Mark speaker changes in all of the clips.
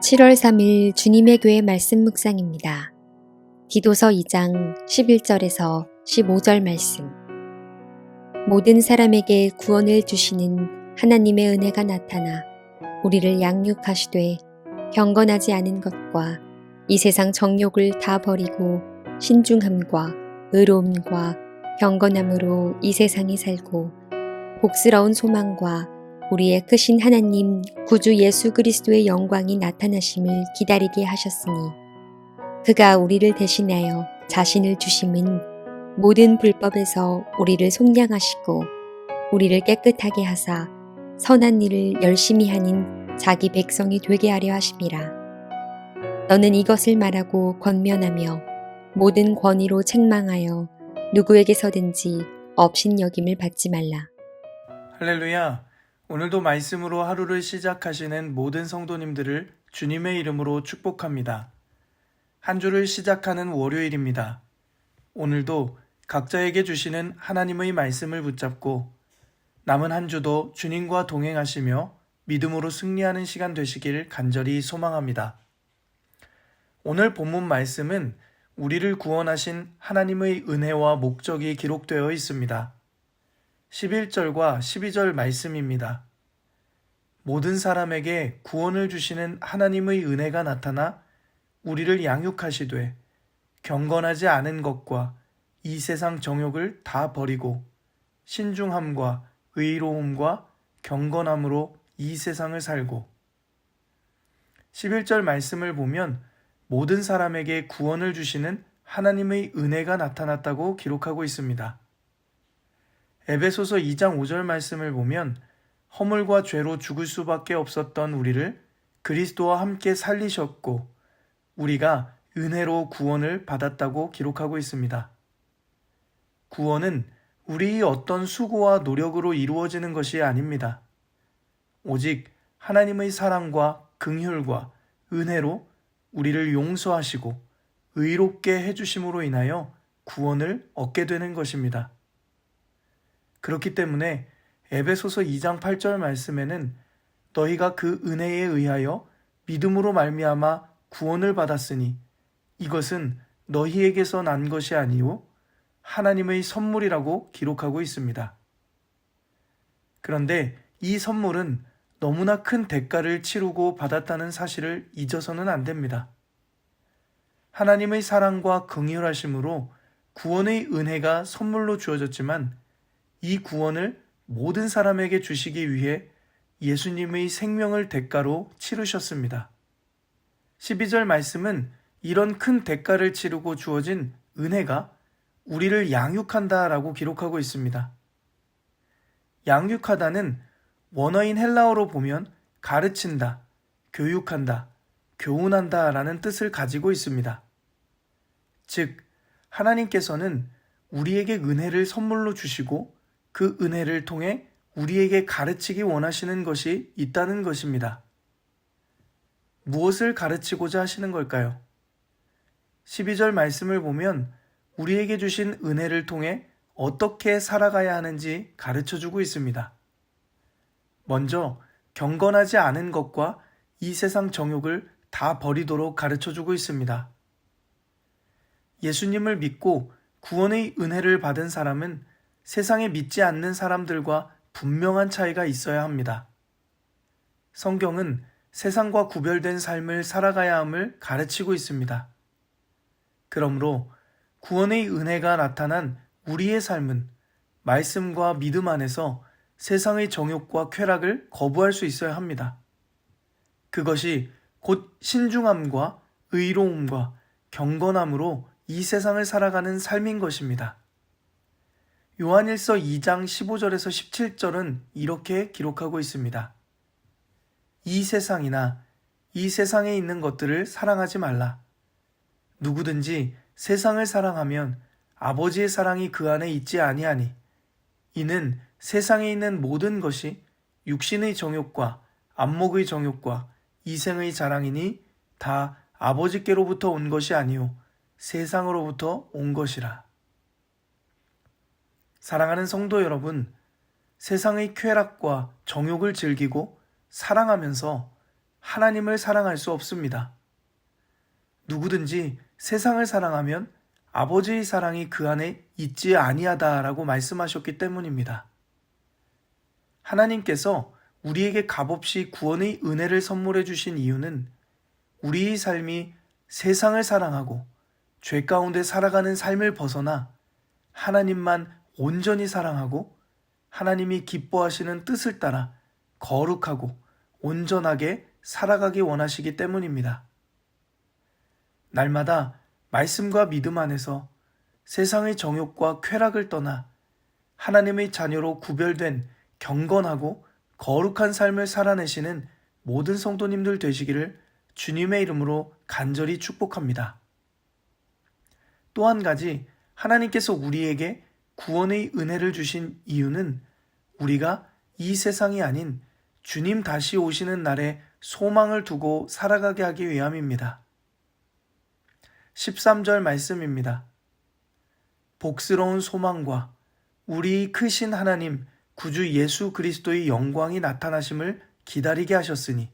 Speaker 1: 7월 3일 주님의 교회 말씀 묵상입니다. 디도서 2장 11절에서 15절 말씀. 모든 사람에게 구원을 주시는 하나님의 은혜가 나타나 우리를 양육하시되 경건하지 않은 것과 이 세상 정욕을 다 버리고 신중함과 의로움과 경건함으로 이 세상에 살고 복스러운 소망과 우리의 크신 하나님 구주 예수 그리스도의 영광이 나타나심을 기다리게 하셨으니 그가 우리를 대신하여 자신을 주심은 모든 불법에서 우리를 속량하시고 우리를 깨끗하게 하사 선한 일을 열심히 하는 자기 백성이 되게 하려 하심이라. 너는 이것을 말하고 권면하며 모든 권위로 책망하여 누구에게서든지 업신여김을 받지 말라.
Speaker 2: 할렐루야! 오늘도 말씀으로 하루를 시작하시는 모든 성도님들을 주님의 이름으로 축복합니다. 한 주를 시작하는 월요일입니다. 오늘도 각자에게 주시는 하나님의 말씀을 붙잡고 남은 한 주도 주님과 동행하시며 믿음으로 승리하는 시간 되시길 간절히 소망합니다. 오늘 본문 말씀은 우리를 구원하신 하나님의 은혜와 목적이 기록되어 있습니다. 11절과 12절 말씀입니다. 모든 사람에게 구원을 주시는 하나님의 은혜가 나타나 우리를 양육하시되 경건하지 않은 것과 이 세상 정욕을 다 버리고 신중함과 의로움과 경건함으로 이 세상을 살고 11절 말씀을 보면 모든 사람에게 구원을 주시는 하나님의 은혜가 나타났다고 기록하고 있습니다. 에베소서 2장 5절 말씀을 보면 허물과 죄로 죽을 수밖에 없었던 우리를 그리스도와 함께 살리셨고 우리가 은혜로 구원을 받았다고 기록하고 있습니다. 구원은 우리의 어떤 수고와 노력으로 이루어지는 것이 아닙니다. 오직 하나님의 사랑과 긍휼과 은혜로 우리를 용서하시고 의롭게 해주심으로 인하여 구원을 얻게 되는 것입니다. 그렇기 때문에 에베소서 2장 8절 말씀에는 너희가 그 은혜에 의하여 믿음으로 말미암아 구원을 받았으니 이것은 너희에게서 난 것이 아니요 하나님의 선물이라고 기록하고 있습니다. 그런데 이 선물은 너무나 큰 대가를 치르고 받았다는 사실을 잊어서는 안 됩니다. 하나님의 사랑과 긍휼하심으로 구원의 은혜가 선물로 주어졌지만 이 구원을 모든 사람에게 주시기 위해 예수님의 생명을 대가로 치르셨습니다. 12절 말씀은 이런 큰 대가를 치르고 주어진 은혜가 우리를 양육한다라고 기록하고 있습니다. 양육하다는 원어인 헬라어로 보면 가르친다, 교육한다, 교훈한다 라는 뜻을 가지고 있습니다. 즉, 하나님께서는 우리에게 은혜를 선물로 주시고 그 은혜를 통해 우리에게 가르치기 원하시는 것이 있다는 것입니다. 무엇을 가르치고자 하시는 걸까요? 12절 말씀을 보면 우리에게 주신 은혜를 통해 어떻게 살아가야 하는지 가르쳐주고 있습니다. 먼저 경건하지 않은 것과 이 세상 정욕을 다 버리도록 가르쳐주고 있습니다. 예수님을 믿고 구원의 은혜를 받은 사람은 세상에 믿지 않는 사람들과 분명한 차이가 있어야 합니다. 성경은 세상과 구별된 삶을 살아가야 함을 가르치고 있습니다. 그러므로 구원의 은혜가 나타난 우리의 삶은 말씀과 믿음 안에서 세상의 정욕과 쾌락을 거부할 수 있어야 합니다. 그것이 곧 신중함과 의로움과 경건함으로 이 세상을 살아가는 삶인 것입니다. 요한일서 2장 15절에서 17절은 이렇게 기록하고 있습니다. 이 세상이나 이 세상에 있는 것들을 사랑하지 말라. 누구든지 세상을 사랑하면 아버지의 사랑이 그 안에 있지 아니하니 이는 세상에 있는 모든 것이 육신의 정욕과 안목의 정욕과 이생의 자랑이니 다 아버지께로부터 온 것이 아니요 세상으로부터 온 것이라. 사랑하는 성도 여러분, 세상의 쾌락과 정욕을 즐기고 사랑하면서 하나님을 사랑할 수 없습니다. 누구든지 세상을 사랑하면 아버지의 사랑이 그 안에 있지 아니하다라고 말씀하셨기 때문입니다. 하나님께서 우리에게 값없이 구원의 은혜를 선물해 주신 이유는 우리의 삶이 세상을 사랑하고 죄 가운데 살아가는 삶을 벗어나 하나님만 온전히 사랑하고 하나님이 기뻐하시는 뜻을 따라 거룩하고 온전하게 살아가기 원하시기 때문입니다. 날마다 말씀과 믿음 안에서 세상의 정욕과 쾌락을 떠나 하나님의 자녀로 구별된 경건하고 거룩한 삶을 살아내시는 모든 성도님들 되시기를 주님의 이름으로 간절히 축복합니다. 또 한 가지 하나님께서 우리에게 구원의 은혜를 주신 이유는 우리가 이 세상이 아닌 주님 다시 오시는 날에 소망을 두고 살아가게 하기 위함입니다. 13절 말씀입니다. 복스러운 소망과 우리 크신 하나님 구주 예수 그리스도의 영광이 나타나심을 기다리게 하셨으니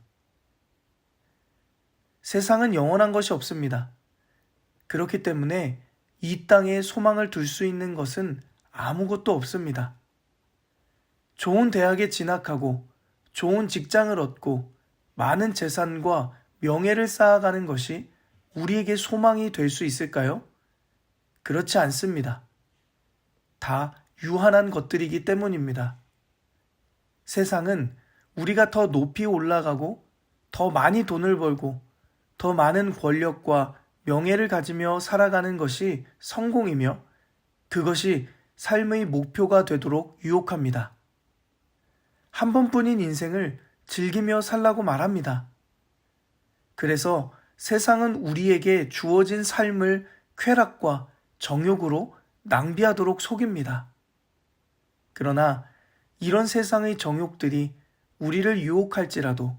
Speaker 2: 세상은 영원한 것이 없습니다. 그렇기 때문에 이 땅에 소망을 둘 수 있는 것은 아무것도 없습니다. 좋은 대학에 진학하고 좋은 직장을 얻고 많은 재산과 명예를 쌓아가는 것이 우리에게 소망이 될 수 있을까요? 그렇지 않습니다. 다 유한한 것들이기 때문입니다. 세상은 우리가 더 높이 올라가고 더 많이 돈을 벌고 더 많은 권력과 명예를 가지며 살아가는 것이 성공이며 그것이 삶의 목표가 되도록 유혹합니다. 한 번뿐인 인생을 즐기며 살라고 말합니다. 그래서 세상은 우리에게 주어진 삶을 쾌락과 정욕으로 낭비하도록 속입니다. 그러나 이런 세상의 정욕들이 우리를 유혹할지라도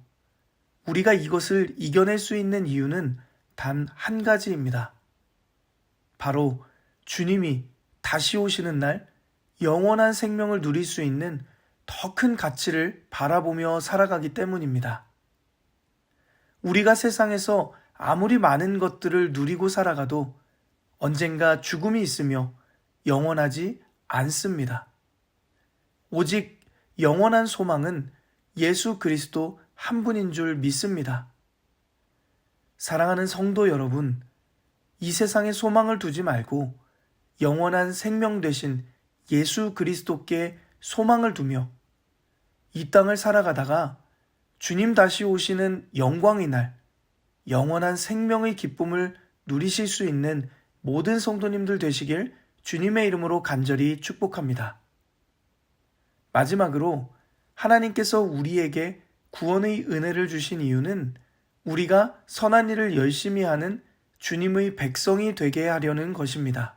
Speaker 2: 우리가 이것을 이겨낼 수 있는 이유는 단 한 가지입니다. 바로 주님이 다시 오시는 날 영원한 생명을 누릴 수 있는 더 큰 가치를 바라보며 살아가기 때문입니다. 우리가 세상에서 아무리 많은 것들을 누리고 살아가도 언젠가 죽음이 있으며 영원하지 않습니다. 오직 영원한 소망은 예수 그리스도 한 분인 줄 믿습니다. 사랑하는 성도 여러분, 이 세상에 소망을 두지 말고 영원한 생명 되신 예수 그리스도께 소망을 두며 이 땅을 살아가다가 주님 다시 오시는 영광의 날, 영원한 생명의 기쁨을 누리실 수 있는 모든 성도님들 되시길 주님의 이름으로 간절히 축복합니다. 마지막으로 하나님께서 우리에게 구원의 은혜를 주신 이유는 우리가 선한 일을 열심히 하는 주님의 백성이 되게 하려는 것입니다.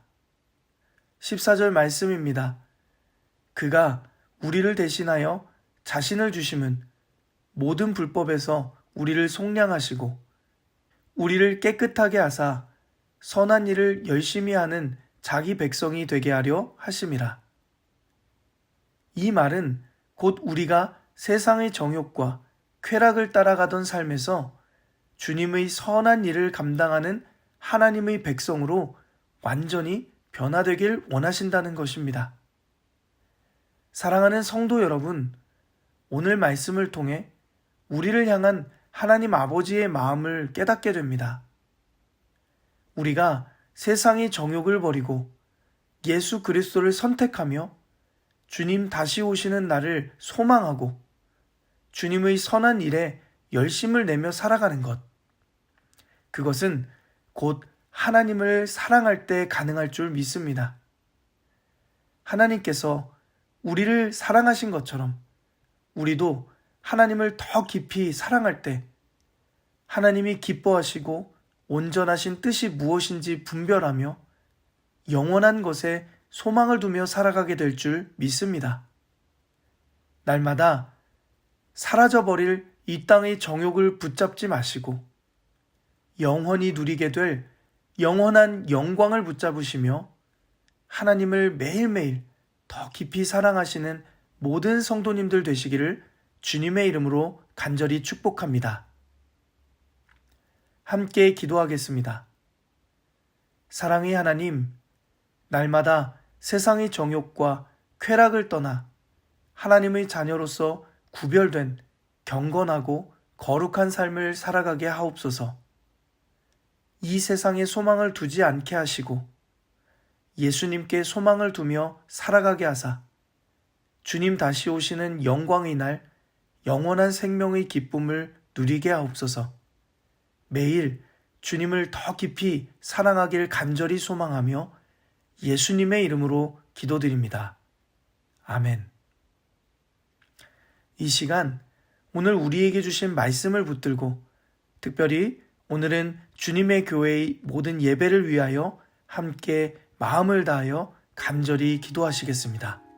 Speaker 2: 14절 말씀입니다. 그가 우리를 대신하여 자신을 주심은 모든 불법에서 우리를 속량하시고 우리를 깨끗하게 하사 선한 일을 열심히 하는 자기 백성이 되게 하려 하심이라. 이 말은 곧 우리가 세상의 정욕과 쾌락을 따라가던 삶에서 주님의 선한 일을 감당하는 하나님의 백성으로 완전히 변화되길 원하신다는 것입니다. 사랑하는 성도 여러분, 오늘 말씀을 통해 우리를 향한 하나님 아버지의 마음을 깨닫게 됩니다. 우리가 세상의 정욕을 버리고 예수 그리스도를 선택하며 주님 다시 오시는 날을 소망하고 주님의 선한 일에 열심을 내며 살아가는 것. 그것은 곧 하나님을 사랑할 때 가능할 줄 믿습니다. 하나님께서 우리를 사랑하신 것처럼 우리도 하나님을 더 깊이 사랑할 때 하나님이 기뻐하시고 온전하신 뜻이 무엇인지 분별하며 영원한 것에 소망을 두며 살아가게 될 줄 믿습니다. 날마다 사라져버릴 이 땅의 정욕을 붙잡지 마시고 영원히 누리게 될 영원한 영광을 붙잡으시며 하나님을 매일매일 더 깊이 사랑하시는 모든 성도님들 되시기를 주님의 이름으로 간절히 축복합니다. 함께 기도하겠습니다. 사랑의 하나님, 날마다 세상의 정욕과 쾌락을 떠나 하나님의 자녀로서 구별된 경건하고 거룩한 삶을 살아가게 하옵소서. 이 세상에 소망을 두지 않게 하시고 예수님께 소망을 두며 살아가게 하사 주님 다시 오시는 영광의 날 영원한 생명의 기쁨을 누리게 하옵소서. 매일 주님을 더 깊이 사랑하길 간절히 소망하며 예수님의 이름으로 기도드립니다. 아멘. 이 시간 오늘 우리에게 주신 말씀을 붙들고 특별히 오늘은 주님의 교회의 모든 예배를 위하여 함께 마음을 다하여 간절히 기도하시겠습니다.